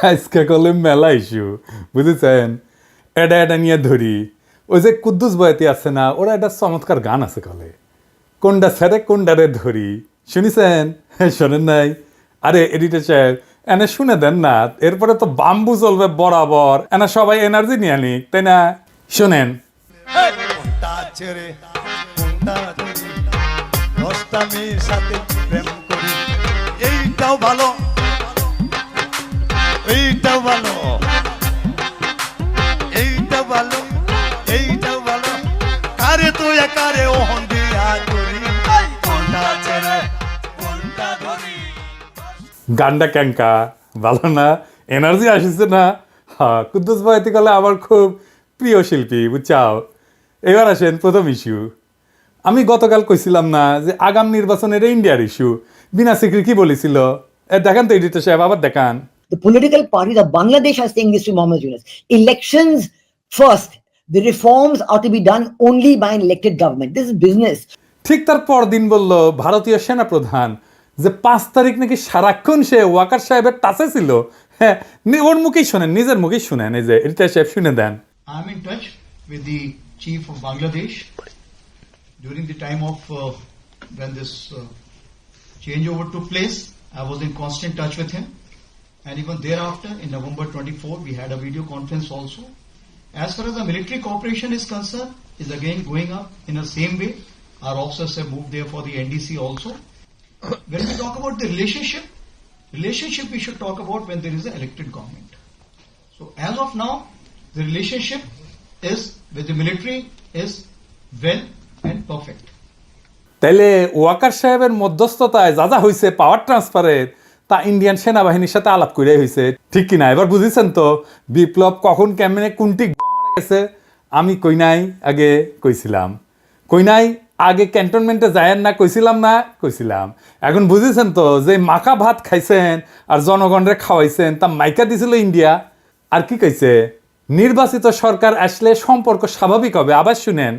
আজকে করলে মেলা ইস্যু বুঝেছেন। এটা এটা নিয়ে ধরি, ওই যে কুদ্দুস বয়াতি আছে না, ওরা একটা চমৎকার গান আছে কলে, কোনটা ছেড়ে কোনটারে ধরি, শুনিছেন? শোনেন নাই? আরে এডিটর সাহেব এনে শুনে দেন না, এরপরে তো বাম্বু চলবে বরাবর, এনা সবাই এনার্জি নিয়ে নিক, তাই না? শোনেন। কোনটা ছেড়ে কোনটা ধরি, 10টা মেয়ের সাথে প্রেম করি, এইটাও ভালো এইটাও ভালো এইটাও ভালো এইটাও ভালো, কারে তুই কারে ওহন দিয়া করি, কোনটা ছেড়ে কোনটা ধরি। গানটা ক্যাঙ্কা ভালো না? এনার্জি আসিছে না? হ্যাঁ, কুদ্দুস বয়াতি কলে আমার খুব প্রিয় শিল্পী, বুঝছাও। এবার আসেন প্রথম ইস্যু। আমি গতকাল কইছিলাম না যে আগাম নির্বাচনের ইন্ডিয়ার ইস্যু, বিনা সিকরি কি বলেছিল? দেখান তো এডিটর সাহেব, আবার দেখান। The political parties of Bangladesh are saying this to Mohammed Yunus. Elections first. The reforms are to be done only by an elected government. This is business. ঠিক তার পরদিন বলল ভারতীয় সেনাপ্রধান যে 5 তারিখ নাকি সারাক্ষণ সে ওয়াকার সাহেবের টাচে ছিল। হ্যাঁ, ওর মুখেই শোনেন, নিজের মুখেই শুনেন, এই যে এডিটর সাহেব শুনে দেন। I'm in touch with the chief of Bangladesh during the time of when this changeover took place. I was in constant touch with him, and even thereafter, in November 24, we had a video conference also. As far as the military cooperation is concerned, is again going up in the same way. Our officers have moved there for the NDC also. When we talk about the relationship we should talk about when there is an elected government. So as of now, the relationship is with the military is well and perfect. তাইলে ওয়াকার সাহেবের মধ্যস্থতায় যা যা হয়েছে পাওয়ার ট্রান্সফারের, তা Indian সেনাবাহিনীর সাথে আলাপ করে হয়েছে, ঠিক কিনা? এবার বুঝেছেন তো বিপ্লব কখন কেমনে কোনটি গেছে? আমি কই নাই আগে কইছিলাম, কই নাই আগে ক্যান্টনমেন্টে যায়েন না কইছিলাম না? কইছিলাম। এখন বুঝেছেন তো যে মাখা ভাত খাইছেন আর জনগণরে খাওয়াইছেন, তা মাইকা দিছিল ইন্ডিয়া। আর কি কইছে? নির্বাচিত সরকার আসলে সম্পর্ক স্বাভাবিক হবে। আবার শুনেন।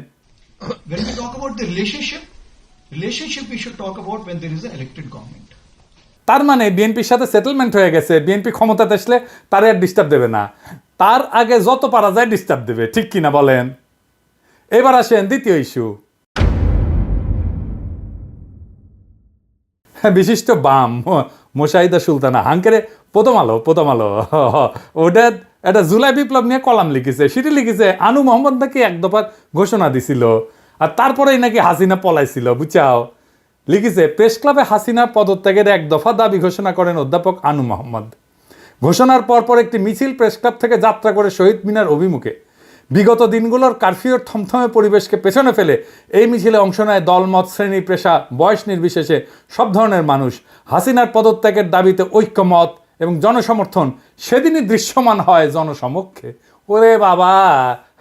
When we talk about the relationship we should talk about when there is an elected government. তার মানে বিএনপির সাথে সেটেলমেন্ট হয়ে গেছে, বিএনপি ক্ষমতাতে আসলে তার আর ডিস্টার্ব দেবে না, তার আগে যত পারা যায় ডিস্টার্ব দেবে, ঠিক কিনা বলেন? এবার আসেন দ্বিতীয় ইস্যু। বিশিষ্ট বাম মোশাহিদা সুলতানা হাঙ্কেরে প্রথম আলো ওটা একটা জুলাই বিপ্লব নিয়ে কলাম লিখেছে, সেটি লিখেছে আনু মোহাম্মদ নাকি এক দফার ঘোষণা দিছিল, আর তারপরেই নাকি হাসিনা পলাইছিল, বুঝাও। লিখেছে প্রেস ক্লাবে হাসিনার পদত্যাগের এক দফা দাবি ঘোষণা করেন অধ্যাপক আনু মোহাম্মদ। ঘোষণার পরপর একটি মিছিল প্রেস ক্লাব থেকে যাত্রা করে শহীদ মিনার অভিমুখে। বিগত দিনগুলোর কারফিউর থমথমে পরিবেশকে পেছনে ফেলে এই মিছিলে অংশ নেয় দলমত, শ্রেণী, পেশা, বয়স নির্বিশেষে সব ধরনের মানুষ। হাসিনার পদত্যাগের দাবিতে ঐক্যমত এবং জনসমর্থন সেদিনই দৃশ্যমান হয় জনসমক্ষে। ওরে বাবা,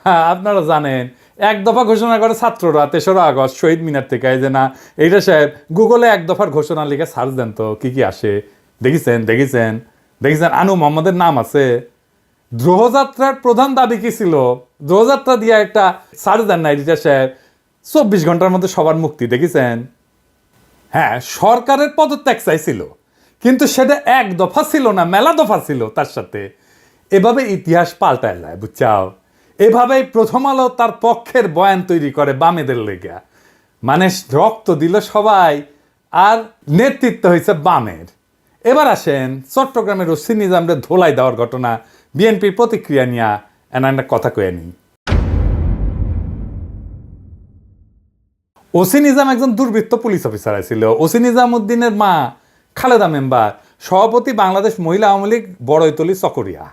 হ্যাঁ আপনারা জানেন এক দফা ঘোষণা করে ছাত্ররা 3রা আগস্ট শহীদ মিনার থেকে। এই যে না এইটা সাহেব গুগলে এক দফার ঘোষণা লিখে সার্চ দেন তো কি কি আসে। দেখেছেন আনু মোহাম্মদের নাম আছে। দ্রোহযাত্রার প্রধান দাবি কি ছিল? দ্রোহযাত্রা দিয়ে একটা সার্চ দেন না এডিটর সাহেব, 24 ঘন্টার মধ্যে সবার মুক্তি। দেখেছেন? হ্যাঁ, সরকারের পদত্যাগ চাইছিল, কিন্তু সেটা এক দফা ছিল না, মেলা দফা ছিল তার সাথে। এভাবে ইতিহাস পাল্টায় যায়, বুঝছাও। এভাবেই প্রথম আলো তার পক্ষের বয়ান তৈরি করে বামেদের লেগা, মানে রক্ত দিল সবাই আর নেতৃত্ব হয়েছে বামের। এবার আসেন চট্টগ্রামের ওসি নিজামরে ধোলাই দেওয়ার ঘটনা, বিএনপির প্রতিক্রিয়া নিয়ে একটা কথা কয়ে নি। ওসি নিজাম একজন দুর্বৃত্ত পুলিশ অফিসার ছিল। ওসি নিজামউদ্দিনের মা খালেদা মেম্বার, সভাপতি বাংলাদেশ মহিলা আওয়ামী লীগ বড়ইতলি চকরিয়া।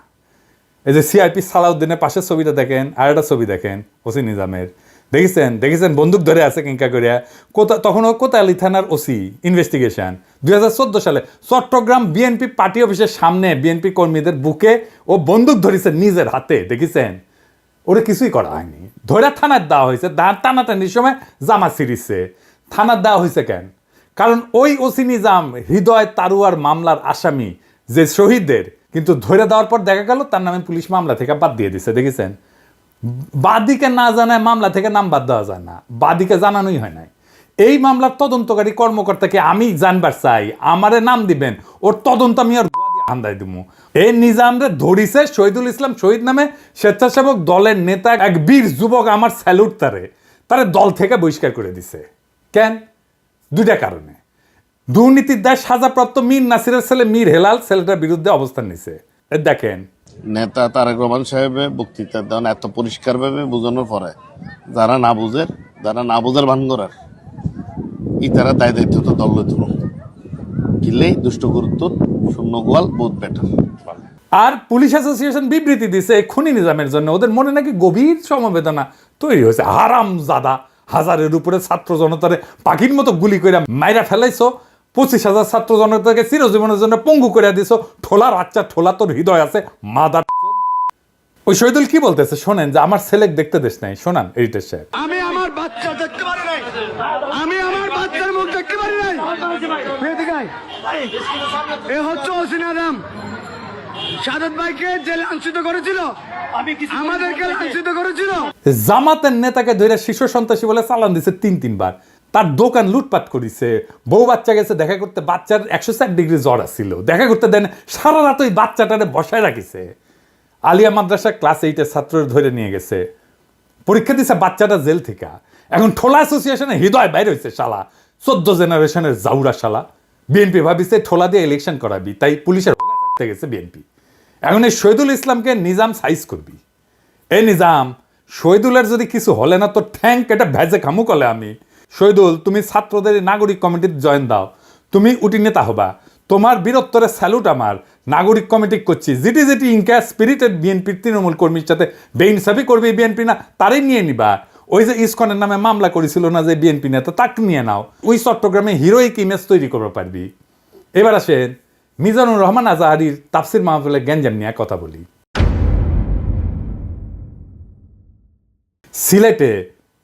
এই যে সিআরপি সালাউদ্দিনের পাশের ছবিটা দেখেন, আর একটা ছবি দেখেন ওসি নিজামের। দেখেছেন বন্দুক ধরে আছে কিংকা করিয়া। তখনও কোতোয়ালি থানার ওসি ইনভেস্টিগেশন 2014 সালে চট্টগ্রাম বিএনপি পার্টি অফিসের সামনে বিএনপি কর্মীদের বুকে ও বন্দুক ধরেছে নিজের হাতে। দেখেছেন? ওরা কিছুই করা হয়নি, ধরে থানার দেওয়া হয়েছে। টানাটানির সময় জামা ছিঁড়িছে। থানার দেওয়া হয়েছে কেন? কারণ ওই ওসি নিজাম হৃদয় তারুয়ার মামলার আসামি যে শহীদদের, কিন্তু ধরে দেওয়ার পর দেখা গেল তার নামে পুলিশ মামলা থেকে বাদ দিয়ে দিছে। দেখেছেন? বাদীকে না জানায় মামলা থেকে নাম বাদ দেওয়া যায় না, বাদীকে জানানোই হয় নাই। এই মামলার তদন্তকারী কর্মকর্তাকে আমি জানবার চাই, আমারে নাম দিবেন, ওর তদন্ত আমি আর আন্দাই দিমু। এই নিজামরে ধরিছে শহীদুল ইসলাম শহীদ নামে স্বেচ্ছাসেবক দলের নেতা এক বীর যুবক, আমার স্যালুট তারে দল থেকে বহিষ্কার করে দিছে। কেন? দুইটা কারণে। দুর্নীতির দায় সাজাপ্রাপ্ত মীর নাসিরের ছেলে মীর হেলাল ছেলেটার বিরুদ্ধে অবস্থান নিছে। দেখেন নেতা তারেক রহমান সাহেবের বক্তৃতা দেন এত পরিষ্কারভাবে বোঝানোর পরে যারা না বুঝার ভান করার তারা দায় দায়িত্ব তো দল লইত কিলেই দুষ্ট গুরুত্ব শূন্য গোয়াল বহুত বেটার। আর পুলিশ অ্যাসোসিয়েশন বিবৃতি দিছে খুনি নিজামের জন্য ওদের মনে নাকি গভীর সমবেদনা তৈরি হয়েছে। হারাম জাদা, হাজারের উপরে ছাত্র জনতারে পাখির মতো গুলি করে মাইরা ফেলাইছো, 25,000 ছাত্র জনতাকে চিরজীবনের জন্য পঙ্গু করে দিছো। ঠোলার আচ্ছা ঠোলা তোর হৃদয় আছে মাদার। ওই শহীদুল কি বলতেছে শোনেন, যে আমার ছেলে দেখতে দেশ নাই। শোনান এডিটর সাহেব। আমি আমার বাচ্চা দেখতে পারি নাই, আমি আমার বাচ্চার মুখ দেখতে পারি নাই। এ হচ্ছে হোসেন আদম, সাদত ভাইকে যে লাঞ্ছিত করেছিল, আমাদেরকে লাঞ্ছিত করেছিল। জামাতের নেতাকে ধরে শিশু সন্ত্রাসী বলে চালান দিছে 3-3 বার। তার দোকান লুটপাট করিছে। বউ বাচ্চা গেছে দেখা করতে, বাচ্চার 104 ডিগ্রি জ্বর আসছিল, দেখা করতে দেন, সারা রাত ওই বাচ্চাটারে বসায় রাখিছে। আলিয়া মাদ্রাসা ক্লাস 8-এর ছাত্রের ধরে নিয়ে গেছে, পরীক্ষা দিছে বাচ্চাটা জেল থেকে। এখন ঠোলা অ্যাসোসিয়েশনে হৃদয় বাইরে হয়েছে শালা, 14 জেনারেশনের জাউরা শালা। বিএনপি ভাবিছে ঠোলা দিয়ে ইলেকশন করাবি, তাই পুলিশের করতে গেছে বিএনপি। এখন এই শহীদুল ইসলামকে নিজাম সাইজ করবি। এই নিজাম, শহীদুলের যদি কিছু হলে না তো ঠ্যাঙ্ক এটা ভেজে খামু কলে আমি। শহীদুল, তুমি ছাত্রদের নাগরিক কমিটির জয়েন দাও, তুমি উটি নেতা হবা। তোমার বীরত্বরে স্যালুট আমার। নাগরিক কমিটি করছি, যেটি ইনকা স্পিরিটেড বিএনপির তৃণমূল কর্মীর সাথে বেইনসাফি করবে বিএনপি না তারই নিয়ে নিবা। ওই যে ইসকনের নামে মামলা করেছিল না যে বিএনপি নেতা, তাকে নিয়ে নাও। ওই চট্টগ্রামে হিরোইক ইমেজ তৈরি করতে পারবি। এবার আসেন মিজানুর রহমান আজাহারির তাফসির মাহফিলে গ্যাঞ্জাম নিয়ে কথা বলি। সিলেটে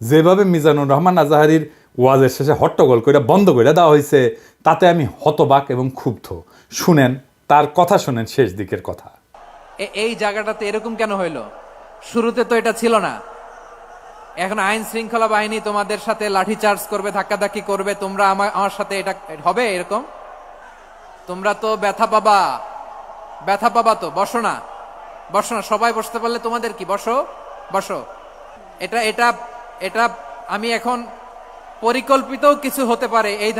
যেভাবে মিজানুর রহমান আজাহারির ওয়াজের শেষে হট্টগোল করে বন্ধ করে দেওয়া হয়েছে, তাতে আমি হতবাক এবং ক্ষুব্ধ। শুনেন তার কথা, শুনেন শেষ দিকের কথা। এই জায়গাটাতে এরকম কেন হইলো? শুরুতে তো এটা ছিল না। এখন আইন শৃঙ্খলা বাহিনী তোমাদের সাথে লাঠিচার্জ করবে, ধাক্কাধাক্কি করবে, তোমরা আমার সাথে এটা হবে এরকম? তোমরা তো ব্যথা পাবা তো। বসো না, সবাই বসতে পারলে তোমাদের কি? বসো। এটা আমি এখন পরিকল্পিতও কিছু হতে পারে এই